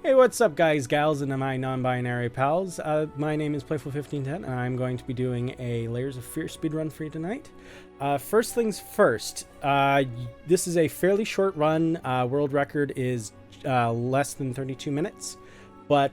Hey, what's up, guys, gals, and my non-binary pals? My name is Playful1510, and I'm going to be doing a Layers of Fear speedrun for you tonight. First things first, this is a fairly short run. World record is less than 32 minutes, but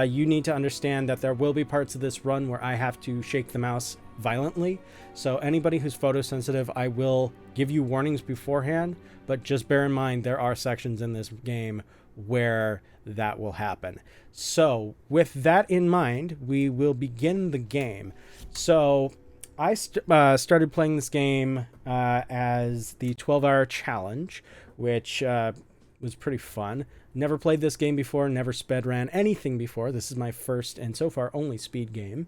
you need to understand that there will be parts of this run where I have to shake the mouse violently. So anybody who's photosensitive, I will give you warnings beforehand, but just bear in mind there are sections in this game where that will happen. So with that in mind, we will begin the game. So I started playing this game as the 12-hour challenge, which was pretty fun. Never played this game before, never sped ran anything before. This is my first and so far only speed game.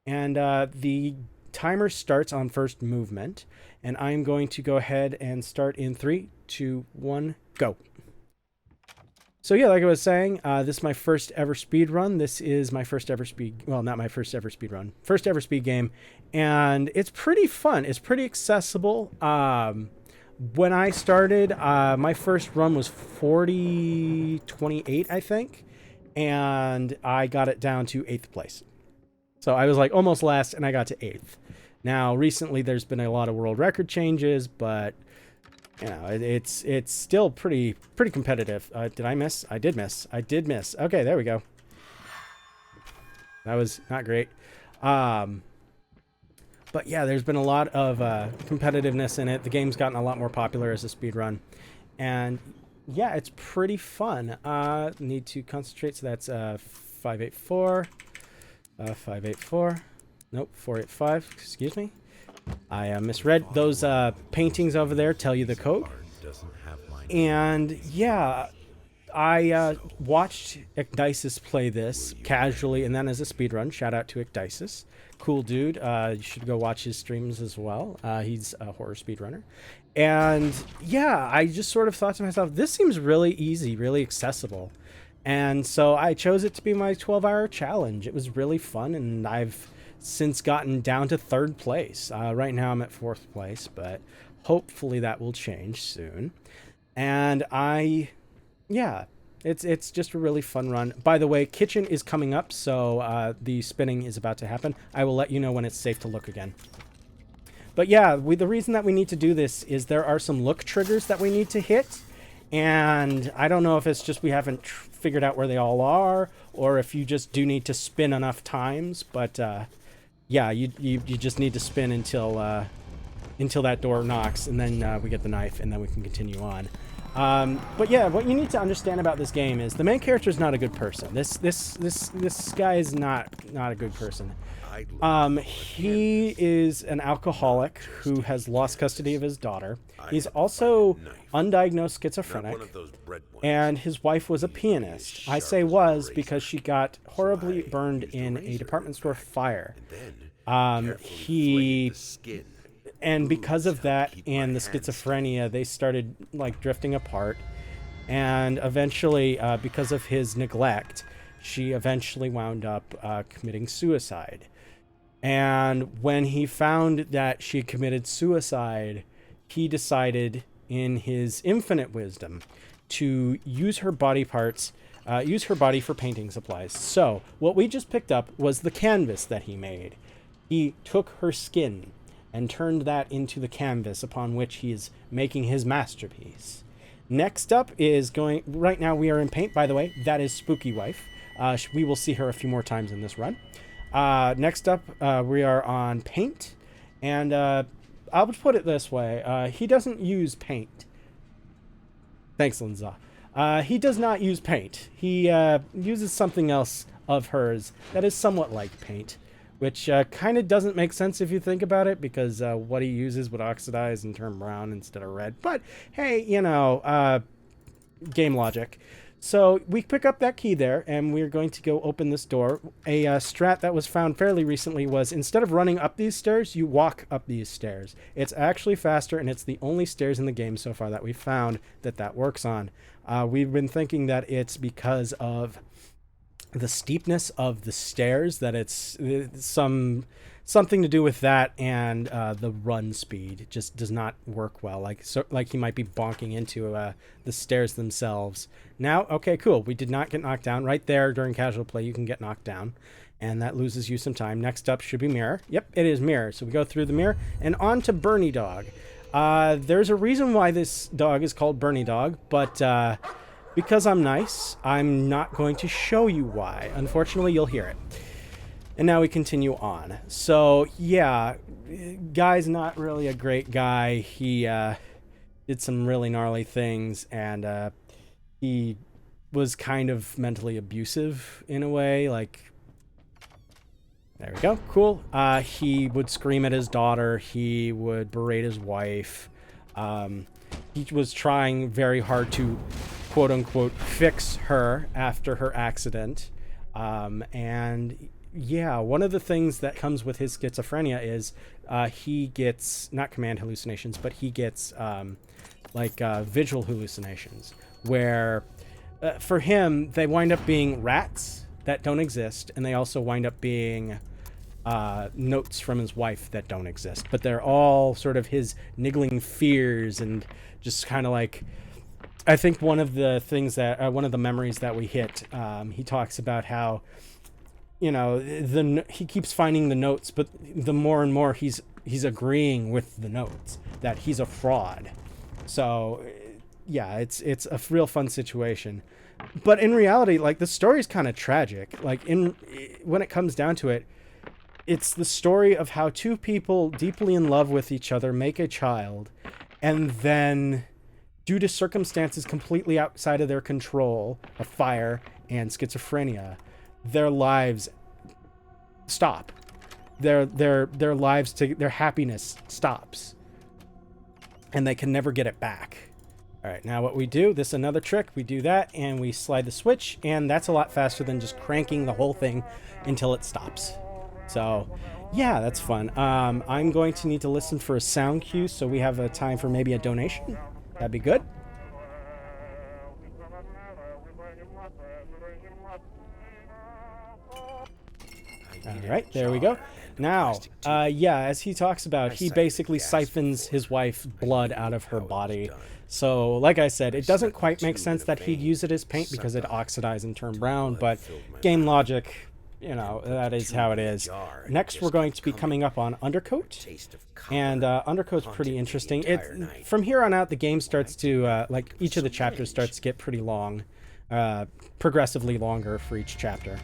And the timer starts on first movement, and I'm going to go ahead and start in 3, 2, 1, go. So yeah, like I was saying, this is my first ever speed run. This is my first ever not my first ever speed run, first ever speed game, and it's pretty fun. It's pretty accessible. When I started, my first run was 40:28, I think, and I got it down to 8th place. So I was like almost last, and I got to 8th. Now, recently, there's been a lot of world record changes, but you know, it's still pretty competitive. Did I miss? I did miss. I did miss. Okay, there we go. That was not great. But yeah, there's been a lot of competitiveness in it. The game's gotten a lot more popular as a speed run, and yeah, it's pretty fun. Need to concentrate. So that's 584, 584. Nope, 485. Excuse me. I misread those paintings over there. Tell you the code. And yeah, I watched Ecdysis play this casually and then as a speedrun. Shout out to Ecdysis. Cool dude. You should go watch his streams as well. He's a horror speedrunner. And yeah, I just sort of thought to myself, this seems really easy, really accessible. And so I chose it to be my 12-hour challenge. It was really fun, and I've since gotten down to 3rd place. Right now I'm at 4th place, but hopefully that will change soon. And yeah, it's just a really fun run. By the way, kitchen is coming up, so the spinning is about to happen. I will let you know when it's safe to look again. But yeah, the reason that we need to do this is there are some look triggers that we need to hit. And I don't know if it's just we haven't figured out where they all are, or if you just do need to spin enough times, but yeah, you just need to spin until that door knocks, and then we get the knife, and then we can continue on. But yeah, what you need to understand about this game is the main character is not a good person. This guy is not a good person. He is an alcoholic who has lost custody of his daughter. He's also undiagnosed schizophrenic, and his wife was a pianist. I say was because she got horribly burned in a department store fire. And because of that and the schizophrenia, they started like drifting apart. And eventually, because of his neglect, she eventually wound up committing suicide. And when he found that she committed suicide, he decided, in his infinite wisdom, to use her body parts, use her body for painting supplies. So what we just picked up was the canvas that he made. He took her skin and turned that into the canvas upon which he is making his masterpiece. Next up is right now we are in paint, by the way. That is Spooky Wife. We will see her a few more times in this run. Next up, we are on paint, and I'll put it this way. He doesn't use paint. Thanks, Linza. He does not use paint. He uses something else of hers that is somewhat like paint, which kind of doesn't make sense if you think about it, because what he uses would oxidize and turn brown instead of red. But hey, you know, game logic. So we pick up that key there, and we're going to go open this door. A strat that was found fairly recently was, instead of running up these stairs, you walk up these stairs. It's actually faster, and it's the only stairs in the game so far that we've found that works on. We've been thinking that it's because of the steepness of the stairs, that it's some something to do with that, and the run speed just does not work well. Like he might be bonking into the stairs themselves. Now, okay, cool. We did not get knocked down. Right there during casual play, you can get knocked down, and that loses you some time. Next up should be Mirror. Yep, it is Mirror. So we go through the Mirror and on to Bernie Dog. There's a reason why this dog is called Bernie Dog, but because I'm nice, I'm not going to show you why. Unfortunately, you'll hear it. And now we continue on. So, yeah, guy's not really a great guy. He did some really gnarly things, and he was kind of mentally abusive in a way. Like, there we go. Cool. He would scream at his daughter. He would berate his wife. He was trying very hard to, quote unquote, fix her after her accident. And yeah, one of the things that comes with his schizophrenia is he gets, not command hallucinations, but he gets visual hallucinations, where for him, they wind up being rats that don't exist, and they also wind up being notes from his wife that don't exist. But they're all sort of his niggling fears, and just kind of like, I think one of the things that, one of the memories that we hit, he talks about how, you know, he keeps finding the notes, but the more and more he's agreeing with the notes that he's a fraud. So yeah, it's a real fun situation. But in reality, like, the story's kind of tragic. Like, when it comes down to it, it's the story of how two people deeply in love with each other make a child, and then, due to circumstances completely outside of their control, a fire and schizophrenia, their lives stop. Their lives, their happiness stops, and they can never get it back. All right, now what we do, this is another trick. We do that, and we slide the switch, and that's a lot faster than just cranking the whole thing until it stops. So, yeah, that's fun. I'm going to need to listen for a sound cue, so we have a time for maybe a donation. That'd be good. All right, there we go. Now, yeah, as he talks about, he basically siphons his wife's blood out of her body. So, like I said, it doesn't quite make sense that he'd use it as paint because it oxidized and turned brown, but game logic, you know, that is how it is. Next, we're going to be coming up on Undercoat, and Undercoat's pretty interesting. From here on out, the game starts to, like, each of the chapters starts to get pretty long, progressively longer for each chapter.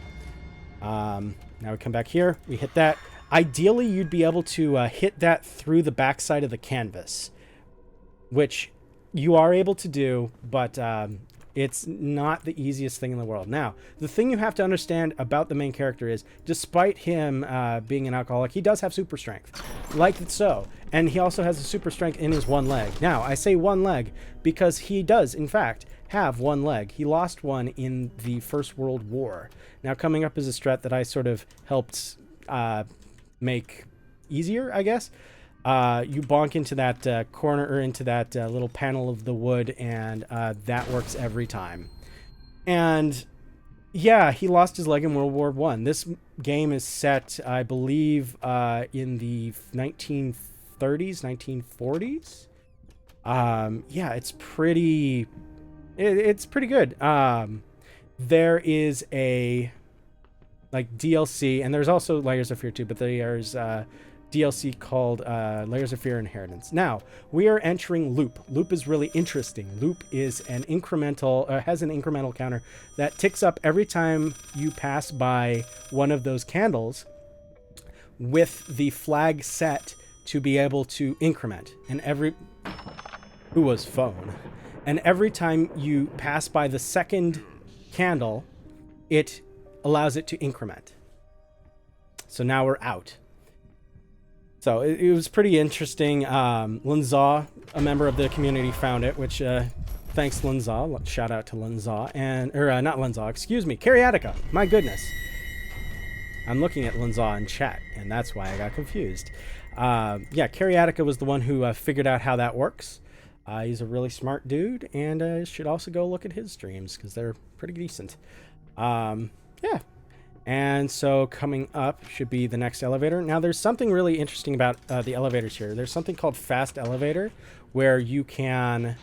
Now we come back here, we hit that. Ideally, you'd be able to hit that through the backside of the canvas, which you are able to do, but it's not the easiest thing in the world. Now, the thing you have to understand about the main character is, despite him being an alcoholic, he does have super strength, like so. And he also has a super strength in his one leg. Now, I say one leg because he does, in fact, have one leg. He lost one in the First World War. Now, coming up is a strat that I sort of helped make easier, I guess. You bonk into that corner, or into that little panel of the wood, and that works every time. And yeah, he lost his leg in World War I. This game is set, I believe, in the 1930s, 1940s. Yeah, it's pretty good. There is a like DLC, and there's also Layers of Fear too, but there's DLC called Layers of Fear Inheritance. Now, we are entering Loop. Loop is really interesting. Loop is an incremental, has an incremental counter that ticks up every time you pass by one of those candles, with the flag set to be able to increment. And who was phone? And every time you pass by the second candle, it allows it to increment. So now we're out. So it was pretty interesting. Linzaw, a member of the community, found it, which thanks Linzaw. Shout out to Linzaw. Not Linzaw, excuse me, Cariatica. My goodness. I'm looking at Linzaw in chat, and that's why I got confused. Yeah, Cariatica was the one who figured out how that works. He's a really smart dude, and should also go look at his streams because they're pretty decent. Yeah. And so coming up should be the next elevator. Now there's something really interesting about the elevators here. There's something called fast elevator, where you can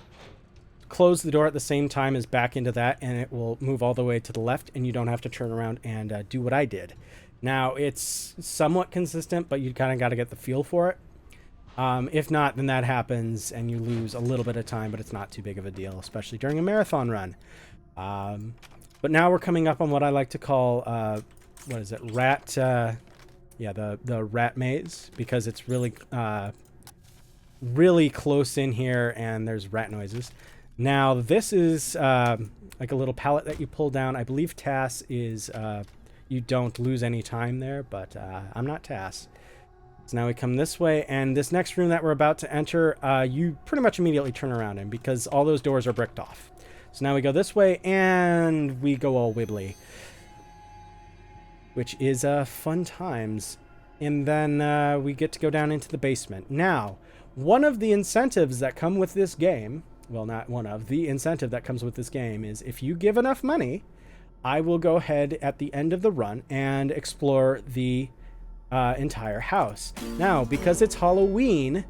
close the door at the same time as back into that, and it will move all the way to the left, and you don't have to turn around and do what I did. Now it's somewhat consistent, but you kind of got to get the feel for it. If not, then that happens and you lose a little bit of time, but it's not too big of a deal, especially during a marathon run. But now we're coming up on what I like to call, what is it, rat, yeah, the rat maze, because it's really, really close in here and there's rat noises. Now this is like a little pallet that you pull down. I believe TAS is, you don't lose any time there, but I'm not TAS. So now we come this way, and this next room that we're about to enter, you pretty much immediately turn around in because all those doors are bricked off. So now we go this way, and we go all wibbly, which is fun times. And then we get to go down into the basement. Now, one of the incentives that come with this game, well, not one of, the incentive that comes with this game is if you give enough money, I will go ahead at the end of the run and explore the entire house. Now, because it's Halloween,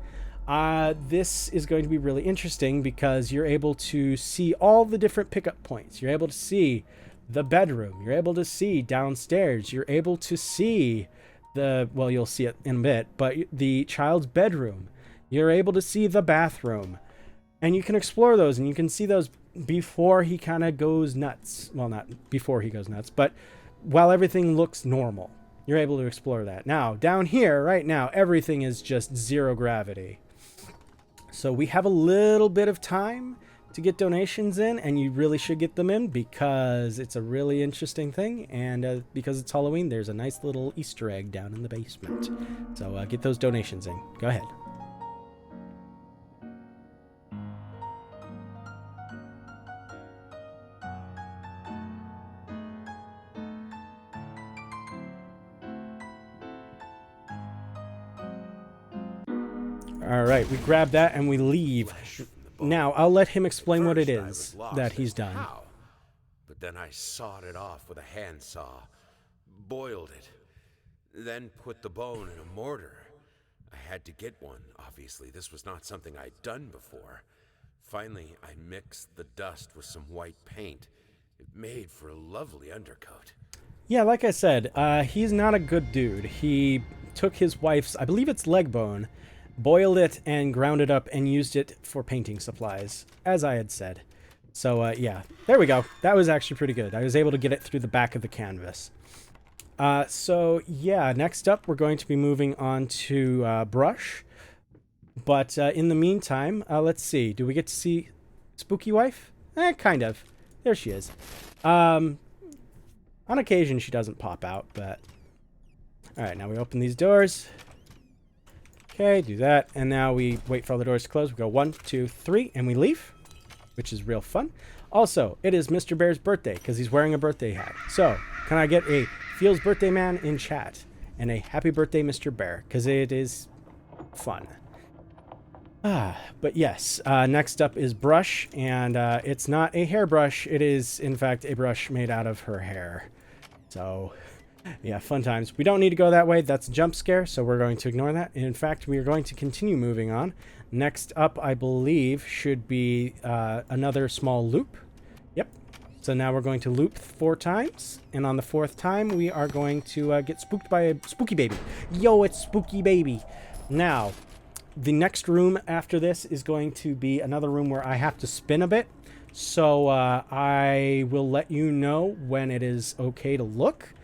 this is going to be really interesting because you're able to see all the different pickup points. You're able to see the bedroom. You're able to see downstairs. You're able to see the, well, you'll see it in a bit, but the child's bedroom. You're able to see the bathroom. And you can explore those, and you can see those before he kind of goes nuts. Well, not before he goes nuts, but while everything looks normal. You're able to explore that. Now, down here, right now, everything is just zero gravity. So we have a little bit of time to get donations in, and you really should get them in because it's a really interesting thing. And because it's Halloween, there's a nice little Easter egg down in the basement. So get those donations in. Go ahead. All right, we grab that and we leave. Now, I'll let him explain what it is that he's done. How? But then I sawed it off with a handsaw, boiled it, then put the bone in a mortar. I had to get one, obviously. This was not something I'd done before. Finally, I mixed the dust with some white paint. It made for a lovely undercoat. Yeah, like I said, he's not a good dude. He took his wife's, I believe it's leg bone, boiled it and ground it up and used it for painting supplies, as I had said. So, yeah, there we go. That was actually pretty good. I was able to get it through the back of the canvas. So, yeah, next up we're going to be moving on to Brush. But in the meantime, let's see. Do we get to see Spooky Wife? Kind of. There she is. On occasion, she doesn't pop out, but... Alright, now we open these doors. Okay, do that. And now we wait for all the doors to close. We go 1, 2, 3, and we leave, which is real fun. Also, it is Mr. Bear's birthday because he's wearing a birthday hat. So, can I get a Feels Birthday Man in chat? And a happy birthday, Mr. Bear, because it is fun. But yes, next up is Brush, and it's not a hairbrush. It is, in fact, a brush made out of her hair. So... yeah, fun times. We don't need to go that way. That's a jump scare, so we're going to ignore that. In fact, we are going to continue moving on. Next up, I believe, should be another small loop. Yep. So now we're going to loop 4 times, and on the 4th time, we are going to get spooked by a spooky baby. Yo, it's Spooky Baby. Now, the next room after this is going to be another room where I have to spin a bit. So I will let you know when it is okay to look.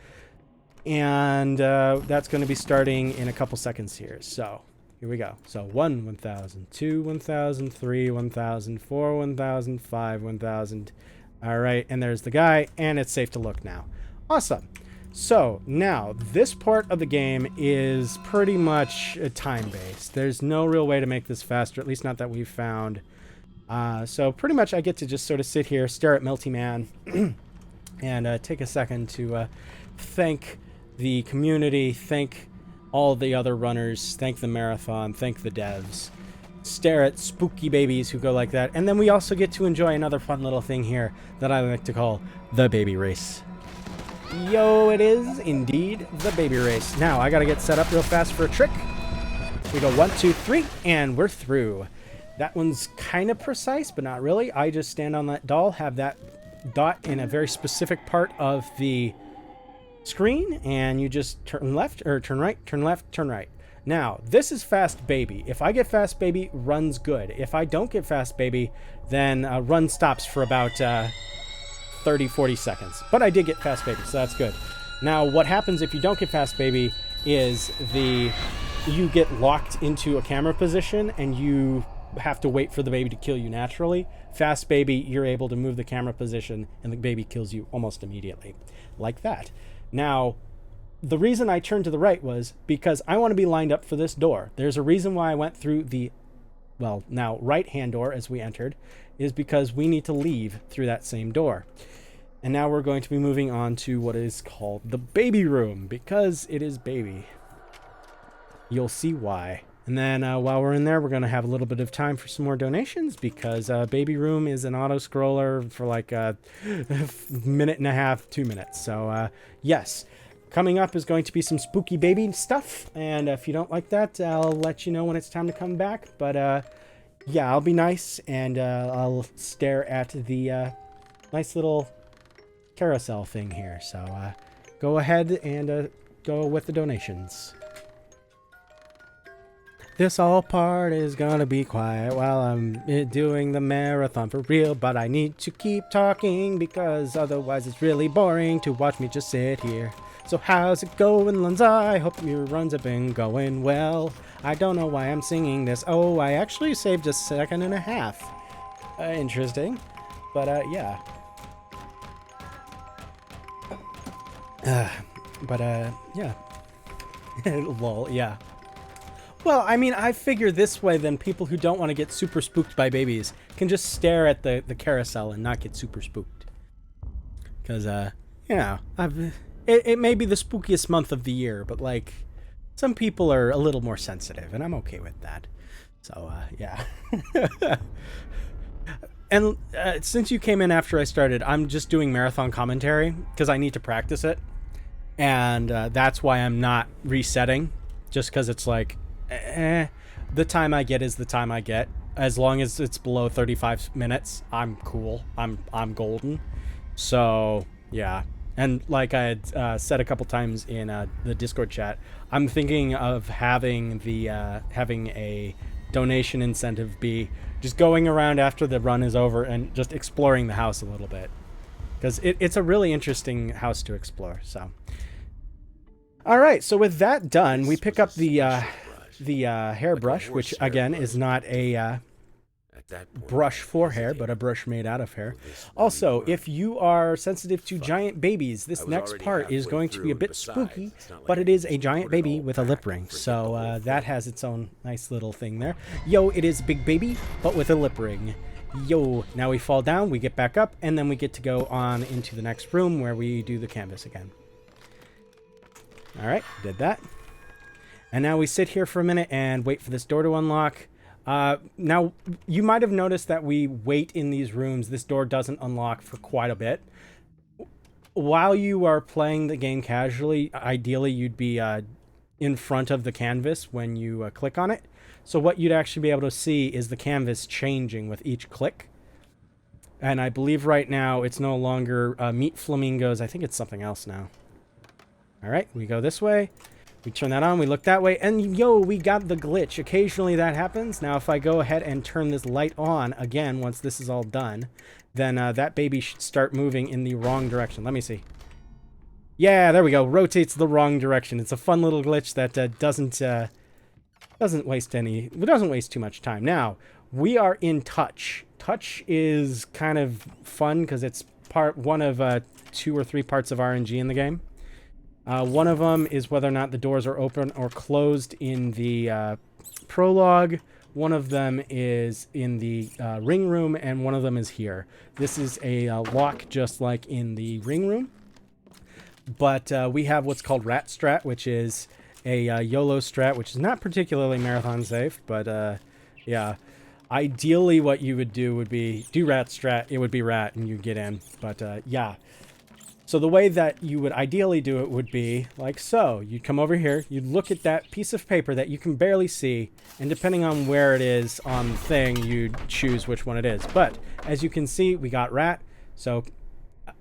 And that's going to be starting in a couple seconds here. So here we go. So 1, 1,000, 2, 1,000, 3, 1,000, 4, 1,000, 5, 1,000. All right, and there's the guy, and it's safe to look now. Awesome. So now this part of the game is pretty much time-based. There's no real way to make this faster, at least not that we've found. So pretty much I get to just sort of sit here, stare at Melty Man, and take a second to thank the community, thank all the other runners, thank the marathon, thank the devs, stare at spooky babies who go like that, and then we also get to enjoy another fun little thing here that I like to call the baby race. Yo, it is indeed the baby race. Now, I gotta get set up real fast for a trick. We go 1, 2, 3, and we're through. That one's kind of precise, but not really. I just stand on that doll, have that dot in a very specific part of the screen, and you just turn left, or turn right, turn left, turn right. Now, this is fast baby. If I get fast baby, run's good. If I don't get fast baby, then run stops for about 30, 40 seconds. But I did get fast baby, so that's good. Now, what happens if you don't get fast baby is you get locked into a camera position and you have to wait for the baby to kill you naturally. Fast baby, you're able to move the camera position and the baby kills you almost immediately. Like that. Now, the reason I turned to the right was because I want to be lined up for this door. There's a reason why I went through the, well, now right-hand door as we entered, is because we need to leave through that same door. And now we're going to be moving on to what is called the baby room, because it is baby. You'll see why. And then while we're in there, we're going to have a little bit of time for some more donations, because baby room is an auto-scroller for like a minute and a half, 2 minutes. So yes. Coming up is going to be some spooky baby stuff, and if you don't like that, I'll let you know when it's time to come back. But yeah, I'll be nice, and I'll stare at the nice little carousel thing here. So go ahead and go with the donations. This all part is gonna be quiet while I'm doing the marathon for real, but I need to keep talking because otherwise it's really boring to watch me just sit here. So how's it going, Lunza? I hope your runs have been going well. I don't know why I'm singing this. Oh, I actually saved a second and a half. Interesting. But, yeah. Yeah. Lol, yeah. Well, I mean, I figure this way then people who don't want to get super spooked by babies can just stare at the carousel and not get super spooked. Because, you know, it may be the spookiest month of the year, but, like, some people are a little more sensitive, and I'm okay with that. So, yeah. And since you came in after I started, I'm just doing marathon commentary, because I need to practice it. And that's why I'm not resetting, just because it's like, the time I get is the time I get. As long as it's below 35 minutes, I'm cool. I'm golden. So, yeah. And like I had said a couple times in the Discord chat, I'm thinking of having having a donation incentive be just going around after the run is over and just exploring the house a little bit, because it's a really interesting house to explore. So, all right. So with that done, we pick up the hairbrush, which again is not a brush for hair, but a brush made out of hair. Also, if you are sensitive to giant babies, this next part is going to be a bit spooky, but it is a giant baby with a lip ring, so that has its own nice little thing there. Yo, it is big baby, but with a lip ring. Yo, now we fall down, we get back up, and then we get to go on into the next room where we do the canvas again. Alright, did that. And now we sit here for a minute and wait for this door to unlock. Now, you might have noticed that we wait in these rooms. This door doesn't unlock for quite a bit. While you are playing the game casually, ideally you'd be in front of the canvas when you click on it. So what you'd actually be able to see is the canvas changing with each click. And I believe right now it's no longer meet flamingos. I think it's something else now. All right, we go this way. We turn that on, we look that way, and yo, we got the glitch. Occasionally that happens. Now, if I go ahead and turn this light on again, once this is all done, then that baby should start moving in the wrong direction. Let me see. Yeah, there we go. Rotates the wrong direction. It's a fun little glitch that doesn't waste too much time. Now, we are in touch. Touch is kind of fun because it's one of 2 or 3 parts of RNG in the game. One of them is whether or not the doors are open or closed in the prologue. One of them is in the ring room, and one of them is here. This is a lock just like in the ring room. But we have what's called Rat Strat, which is a YOLO strat, which is not particularly marathon safe. But yeah, ideally what you would do would be do Rat Strat. It would be Rat, and you get in. But yeah. So the way that you would ideally do it would be like so. You'd come over here, you'd look at that piece of paper that you can barely see, and depending on where it is on the thing, you'd choose which one it is. But as you can see, we got rat. So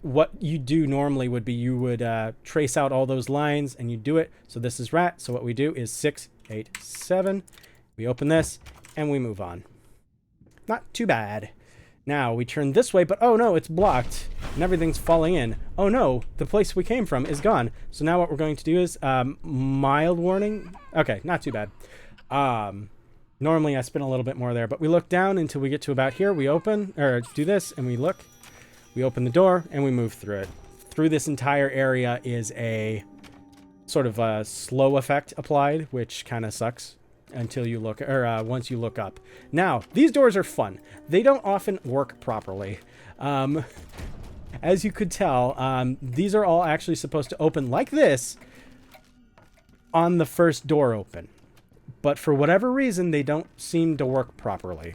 what you do normally would be you would trace out all those lines and you do it. So this is rat. So what we do is 6, 8, 7. We open this and we move on. Not too bad. Now we turn this way, but oh no, it's blocked and everything's falling in. Oh no, the place we came from is gone. So now what we're going to do is mild warning. Okay, not too bad. Normally I spin a little bit more there, but we look down until we get to about here. We open, or do this, and we look. We open the door and we move through it. Through this entire area is a sort of a slow effect applied, which kind of sucks until you look, or once you look up. Now, these doors are fun. They don't often work properly. As you could tell, these are all actually supposed to open like this on the first door open. But for whatever reason, they don't seem to work properly.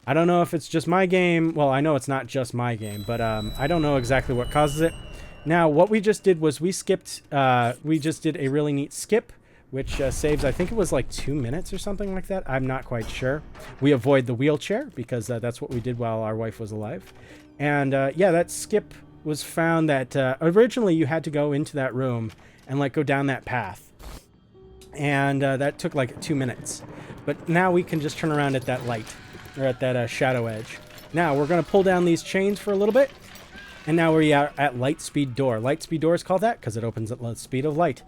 I don't know if it's just my game. Well, I know it's not just my game, but I don't know exactly what causes it. Now, what we just did was we skipped, we just did a really neat skip, which saves, I think it was like 2 minutes or something like that. I'm not quite sure. We avoid the wheelchair because that's what we did while our wife was alive. And yeah, that skip was found that originally you had to go into that room and like go down that path. And that took like 2 minutes. But now we can just turn around at that light, or at that shadow edge. Now we're going to pull down these chains for a little bit. And now we are at light speed door. Light speed door is called that because it opens at the speed of light.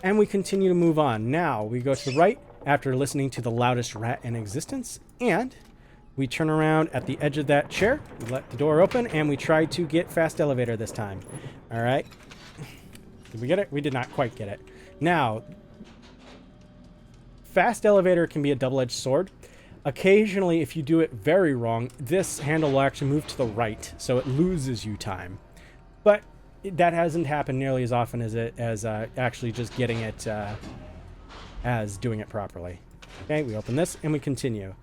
And we continue to move on. Now we go to the right after listening to the loudest rat in existence. And we turn around at the edge of that chair. We let the door open and we try to get fast elevator this time. All right. Did we get it? We did not quite get it. Now, fast elevator can be a double-edged sword. Occasionally, if you do it very wrong, this handle will actually move to the right, so it loses you time. But that hasn't happened nearly as often as actually just getting it as doing it properly. Okay, we open this and we continue.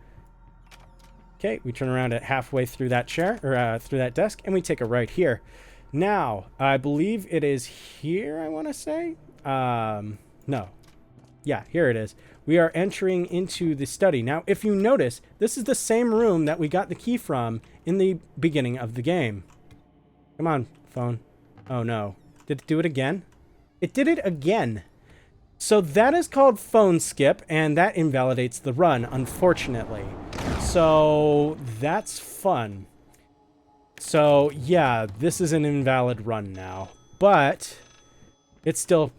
Okay, we turn around at halfway through that chair, or through that desk, and we take a right here. Now, I believe it is here, I want to say. No. Yeah, here it is. We are entering into the study. Now, if you notice, this is the same room that we got the key from in the beginning of the game. Come on, phone. Oh, no. Did it do it again? It did it again. So that is called phone skip, and that invalidates the run, unfortunately. So that's fun. So, yeah, this is an invalid run now. But it's still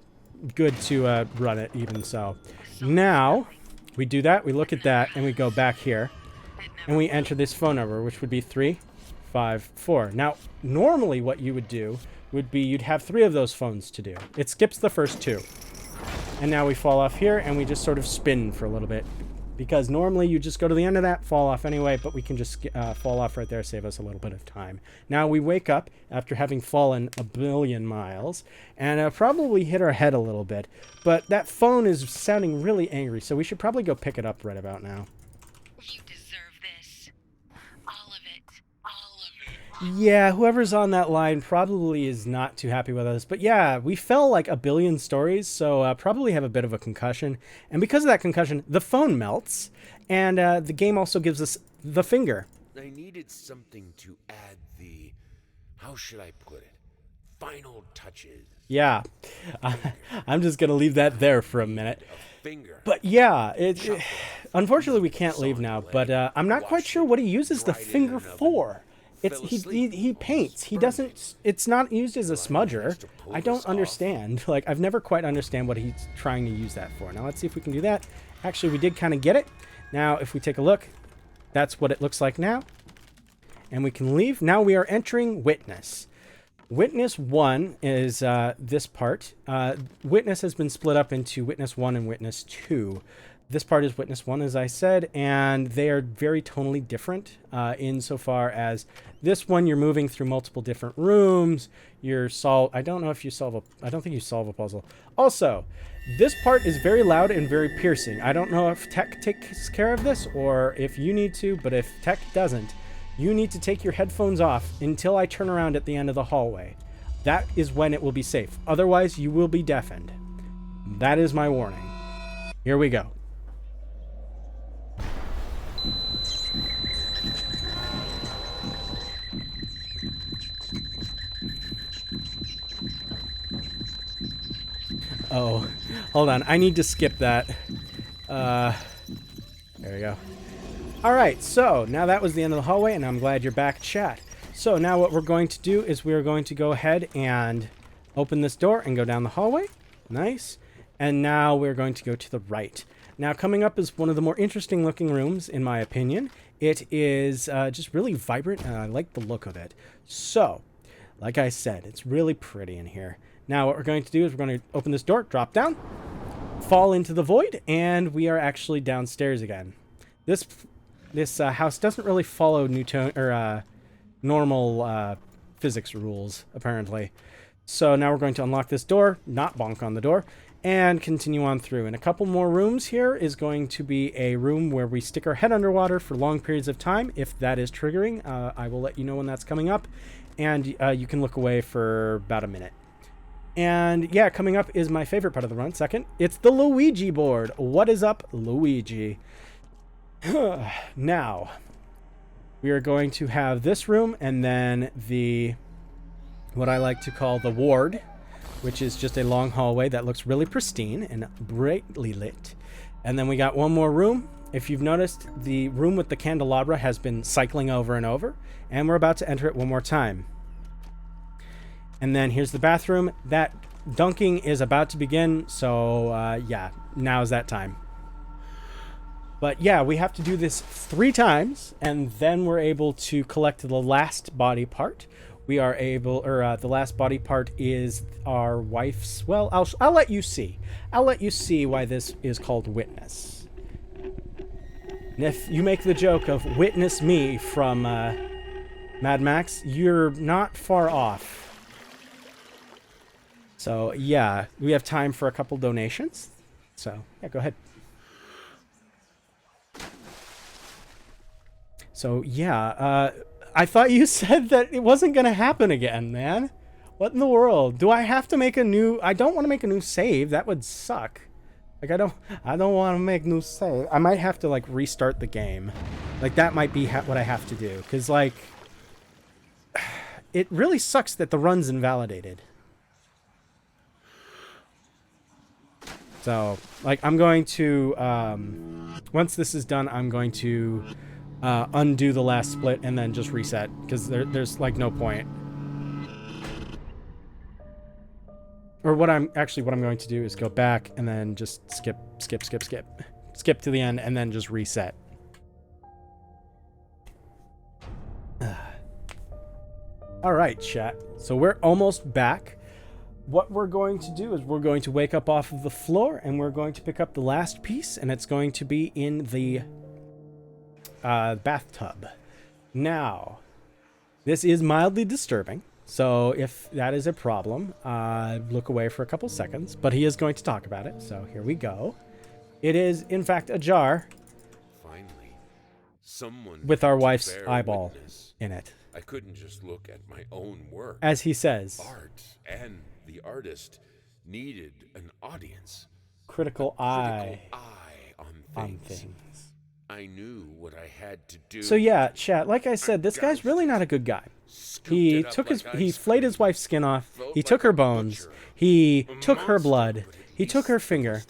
good to run it even so. Now, we do that, we look at that, and we go back here. And we enter this phone number, which would be 354. Now, normally what you would do would be you'd have 3 of those phones to do. It skips the first 2. And now we fall off here, and we just sort of spin for a little bit. Because normally you just go to the end of that, fall off anyway, but we can just fall off right there, save us a little bit of time. Now we wake up after having fallen a billion miles, and probably hit our head a little bit. But that phone is sounding really angry, so we should probably go pick it up right about now. You deserve this. All of it. All of it. Yeah, whoever's on that line probably is not too happy with us. But yeah, we fell like a billion stories, so probably have a bit of a concussion. And because of that concussion, the phone melts, and the game also gives us the finger. I needed something to add the, how should I put it, final touches. Yeah, I'm just going to leave that there for a minute. Finger. But yeah, unfortunately we can't leave now, but I'm not quite sure what he uses the finger for. He paints. He doesn't, it's not used as a smudger. I don't understand. Like, I've never quite understand what he's trying to use that for. Now let's see if we can do that. Actually, we did kind of get it. Now, if we take a look, that's what it looks like now. And we can leave. Now we are entering Witness. Witness 1 is this part. Witness has been split up into Witness 1 and Witness 2. This part is Witness 1, as I said, and they are very tonally different insofar as this one you're moving through multiple different rooms. I don't know if you solve I don't think you solve a puzzle. Also, this part is very loud and very piercing. I don't know if tech takes care of this or if you need to, but if tech doesn't, you need to take your headphones off until I turn around at the end of the hallway. that is when it will be safe. Otherwise, you will be deafened. That is my warning. Here we go. Oh, hold on. I need to skip that. There we go. All right, so now that was the end of the hallway, and I'm glad you're back, chat. So now what we're going to do is we're going to go ahead and open this door and go down the hallway. Nice. And now we're going to go to the right. Now coming up is one of the more interesting looking rooms, in my opinion. It is just really vibrant, and I like the look of it. So, like I said, it's really pretty in here. Now what we're going to do is we're going to open this door, drop down, fall into the void, and we are actually downstairs again. This house doesn't really follow Newton or normal physics rules, apparently. So now we're going to unlock this door, not bonk on the door, and continue on through. And a couple more rooms here is going to be a room where we stick our head underwater for long periods of time. If that is triggering, I will let you know when that's coming up. And you can look away for about a minute. And yeah, coming up is my favorite part of the run. Second, it's the Luigi board. What is up, Luigi? Now, we are going to have this room and then what I like to call the ward, which is just a long hallway that looks really pristine and brightly lit. And then we got one more room. If you've noticed, the room with the candelabra has been cycling over and over, and we're about to enter it one more time. And then here's the bathroom. That dunking is about to begin, so yeah, now's that time. But yeah, we have to do this 3 times, and then we're able to collect the last body part. We are able, or the last body part is our wife's. Well, I'll let you see. I'll let you see why this is called Witness. And if you make the joke of Witness Me from Mad Max, you're not far off. So yeah, we have time for a couple donations. So yeah, go ahead. So yeah, I thought you said that it wasn't going to happen again, man. What in the world? Do I have to make a new... I don't want to make a new save. That would suck. Like, I don't want to make new save. I might have to, like, restart the game. Like, that might be what I have to do. Because, like, it really sucks that the run's invalidated. So, like, I'm going to... once this is done, I'm going to... undo the last split and then just reset, because there's like no point. Or what I'm going to do is go back and then just skip to the end and then just reset. All right, chat. So we're almost back. What we're going to do is we're going to wake up off of the floor and we're going to pick up the last piece, and it's going to be in the bathtub. Now, this is mildly disturbing, so if that is a problem, look away for a couple seconds, but he is going to talk about it, so here we go. It is, in fact, a jar. Finally, someone with our wife's bear eyeball witness. In it. I couldn't just look at my own work. As he says. Art and the artist needed an audience. Critical eye on things. I knew what I had to do. So yeah, chat, like I said, this guy's really not a good guy. He flayed his wife's skin off, he took her bones, he took her blood, he took her finger,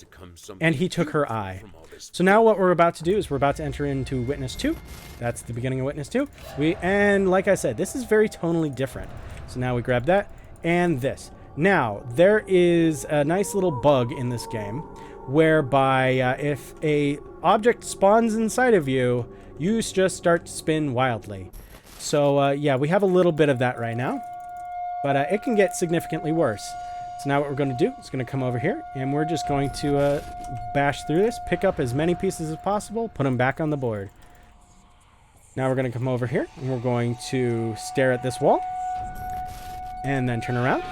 and he took her eye. So now what we're about to do is we're about to enter into Witness 2. That's the beginning of Witness 2. And like I said, this is very tonally different. So now we grab that and this. Now, there is a nice little bug in this game whereby if a object spawns inside of you, you just start to spin wildly. So yeah, we have a little bit of that right now, but it can get significantly worse. So now what we're going to do is going to come over here, and we're just going to bash through this, pick up as many pieces as possible, put them back on the board. Now we're going to come over here, and we're going to stare at this wall, and then turn around,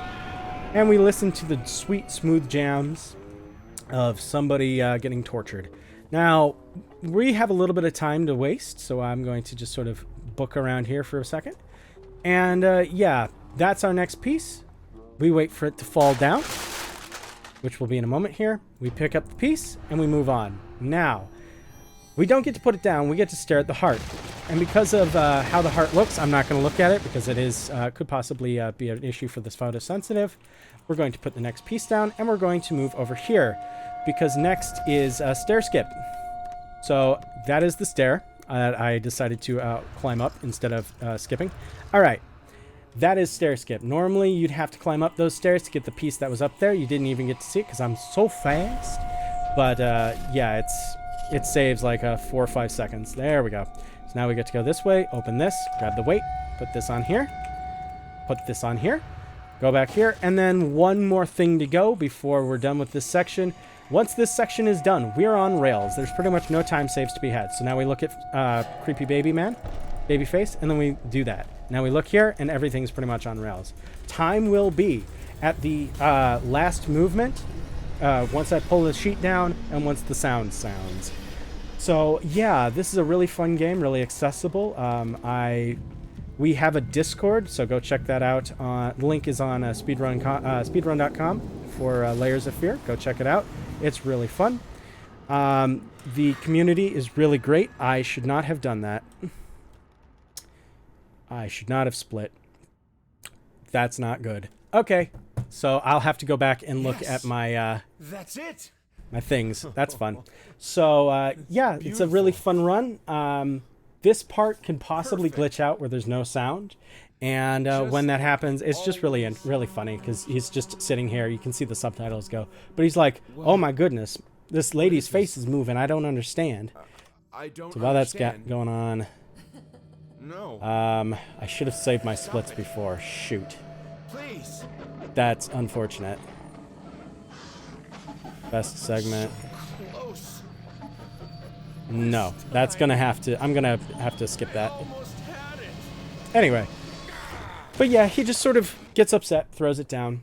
and we listen to the sweet, smooth jams of somebody getting tortured. Now, we have a little bit of time to waste, so I'm going to just sort of book around here for a second. And yeah, that's our next piece. We wait for it to fall down, which will be in a moment here. We pick up the piece, and we move on. Now, we don't get to put it down. We get to stare at the heart. And because of how the heart looks, I'm not going to look at it because it is could possibly be an issue for this photosensitive. We're going to put the next piece down, and we're going to move over here because next is stair skip. So that is the stair that I decided to climb up instead of skipping. All right. That is stair skip. Normally, you'd have to climb up those stairs to get the piece that was up there. You didn't even get to see it because I'm so fast. But yeah, it saves like 4 or 5 seconds. There we go. So now we get to go this way, open this, grab the weight, put this on here, put this on here, go back here, and then one more thing to go before we're done with this section. Once this section is done, we're on rails. There's pretty much no time saves to be had. So now we look at creepy baby man, baby face, and then we do that. Now we look here, and everything's pretty much on rails. Time will be at the last movement, once I pull the sheet down, and once the sound sounds. So yeah, this is a really fun game, really accessible. We have a Discord, so go check that out. The link is on speedrun.com for Layers of Fear. Go check it out. It's really fun. The community is really great. I should not have done that. I should not have split. That's not good. Okay, so I'll have to go back and look at my That's it. my things. That's fun. So yeah, it's a really fun run. This part can possibly glitch out where there's no sound, and when that happens, it's just really funny because he's just sitting here. You can see the subtitles go, but he's like, "Oh my goodness, this lady's face is moving. I don't understand." I don't. So while that's understand. going on, No. I should have saved my splits before. Shoot, Please. that's unfortunate. Best segment. Close. No, that's gonna have to. I'm gonna have to skip that. Almost had it. Anyway, but yeah, he just sort of gets upset, throws it down,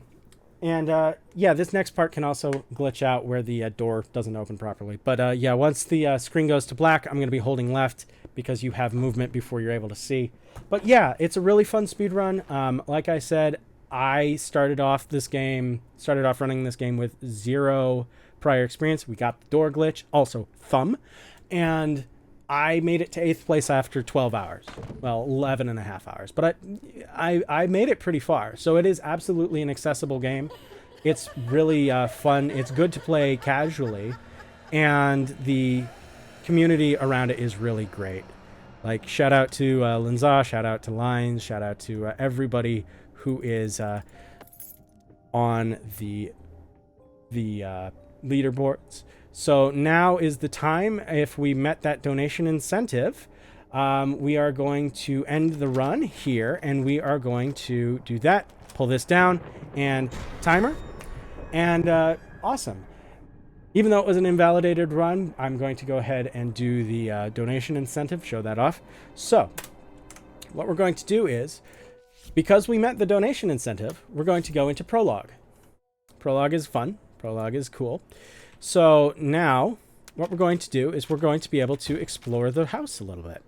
and yeah, this next part can also glitch out where the door doesn't open properly. But yeah, once the screen goes to black, I'm gonna be holding left because you have movement before you're able to see. But yeah, it's a really fun speed run. Like I said, I started off running this game with 0 prior experience. We got the door glitch, also thumb, and I made it to 8th place after 12 hours. Well, 11 and a half hours, but I made it pretty far. So it is absolutely an accessible game. It's really fun. It's good to play casually, and the community around it is really great. Like, shout out to Linza, shout out to Lines, shout out to everybody who is on the leaderboards. So now is the time. If we met that donation incentive, we are going to end the run here, and we are going to do that. Pull this down, and timer. And awesome. Even though it was an invalidated run, I'm going to go ahead and do the donation incentive, show that off. So what we're going to do is, because we met the donation incentive, we're going to go into prologue. Prologue is fun. Prologue is cool. So now what we're going to do is we're going to be able to explore the house a little bit.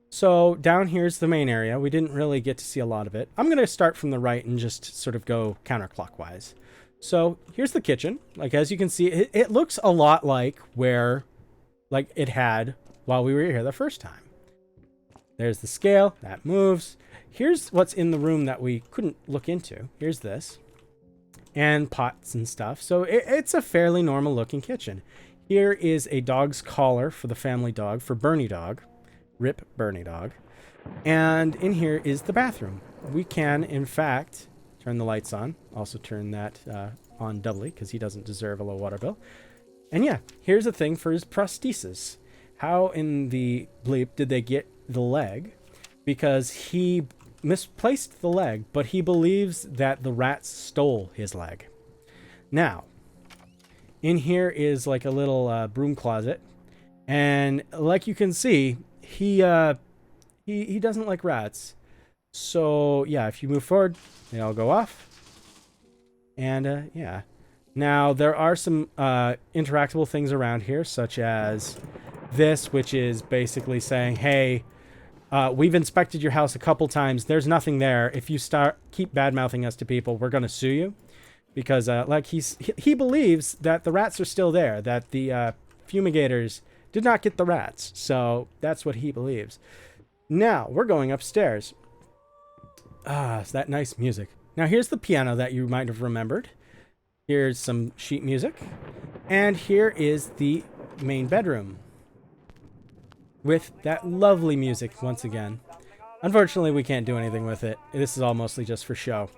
So down here's the main area. We didn't really get to see a lot of it. I'm going to start from the right and just sort of go counterclockwise. So here's the kitchen. Like, as you can see, it looks a lot like it had while we were here the first time. There's the scale that moves. Here's what's in the room that we couldn't look into. Here's this. And pots and stuff. So it's a fairly normal looking kitchen. Here is a dog's collar for the family dog, for Bernie Dog. Rip Bernie Dog. And in here is the bathroom. We can, in fact, turn the lights on. Also turn that on doubly because he doesn't deserve a low water bill. And yeah, here's a thing for his prosthesis. How in the bleep did they get the leg? Because he misplaced the leg, but he believes that the rats stole his leg. Now, in here is like a little broom closet. And like you can see, he doesn't like rats. So yeah, if you move forward, they all go off. And yeah. Now there are some interactable things around here, such as this, which is basically saying, hey, We've inspected your house a couple times. There's nothing there. If you keep bad-mouthing us to people, we're going to sue you. Because, like, he believes that the rats are still there, that the fumigators did not get the rats. So that's what he believes. Now, we're going upstairs. It's that nice music. Now, here's the piano that you might have remembered. Here's some sheet music. And here is the main bedroom. With that lovely music once again. Unfortunately, we can't do anything with it. This is all mostly just for show.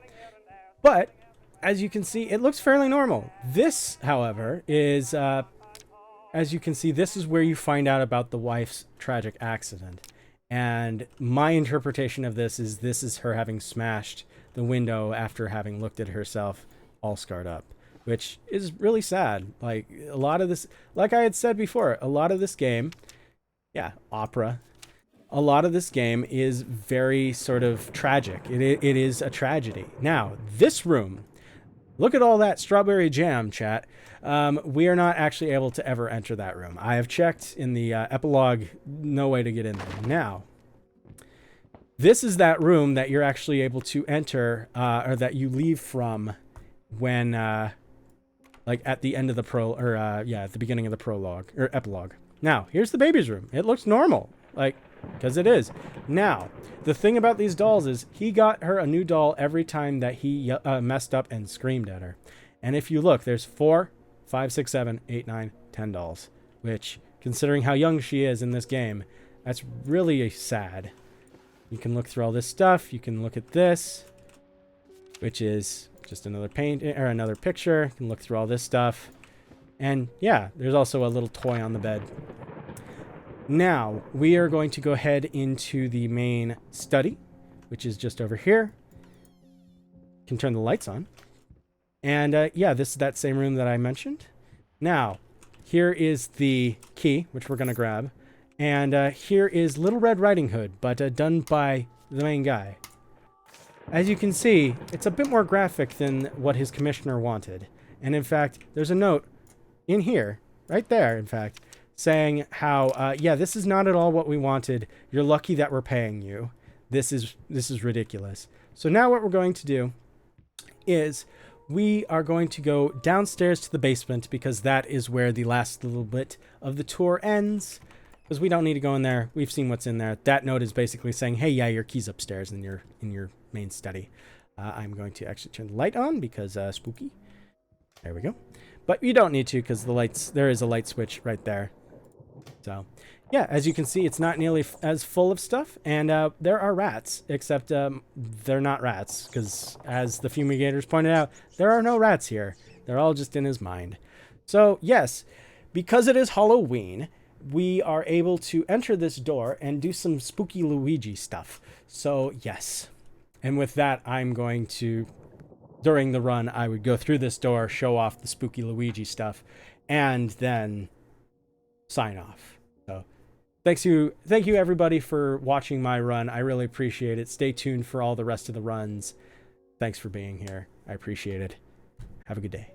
But, as you can see, it looks fairly normal. This, however, is, as you can see, this is where you find out about the wife's tragic accident. And my interpretation of this is her having smashed the window after having looked at herself all scarred up, which is really sad. Like, a lot of this, like I had said before, a lot of this game, yeah, opera, a lot of this game is very sort of tragic. It is a tragedy. Now, this room, look at all that strawberry jam, chat. We are not actually able to ever enter that room. I have checked in the epilogue, no way to get in there. Now, this is that room that you're actually able to enter, or that you leave from when, like, at the end of the at the beginning of the prologue, or epilogue. Now, here's the baby's room. It looks normal, like, because it is. Now, the thing about these dolls is he got her a new doll every time that he messed up and screamed at her. And if you look, there's 4, 5, 6, 7, 8, 9, 10 dolls, which, considering how young she is in this game, that's really sad. You can look through all this stuff. You can look at this, which is just another or another picture. You can look through all this stuff. And yeah, there's also a little toy on the bed. Now, we are going to go ahead into the main study, which is just over here. You can turn the lights on. And yeah, this is that same room that I mentioned. Now, here is the key, which we're going to grab. And here is Little Red Riding Hood, but done by the main guy. As you can see, it's a bit more graphic than what his commissioner wanted. And in fact, there's a note in here, right there, in fact, saying how, yeah, this is not at all what we wanted. You're lucky that we're paying you. This is ridiculous. So now what we're going to do is we are going to go downstairs to the basement, because that is where the last little bit of the tour ends. Because we don't need to go in there. We've seen what's in there. That note is basically saying, hey, yeah, your key's upstairs in your main study. I'm going to actually turn the light on because spooky. There we go. But you don't need to, because there is a light switch right there. So, yeah, as you can see, it's not nearly as full of stuff. And there are rats, except they're not rats. Because as the fumigators pointed out, there are no rats here. They're all just in his mind. So, yes, because it is Halloween, we are able to enter this door and do some spooky Luigi stuff. So, yes. And with that, I'm going to, during the run, I would go through this door, show off the spooky Luigi stuff, and then sign off. So, thank you everybody for watching my run. I really appreciate it. Stay tuned for all the rest of the runs. Thanks for being here. I appreciate it. Have a good day.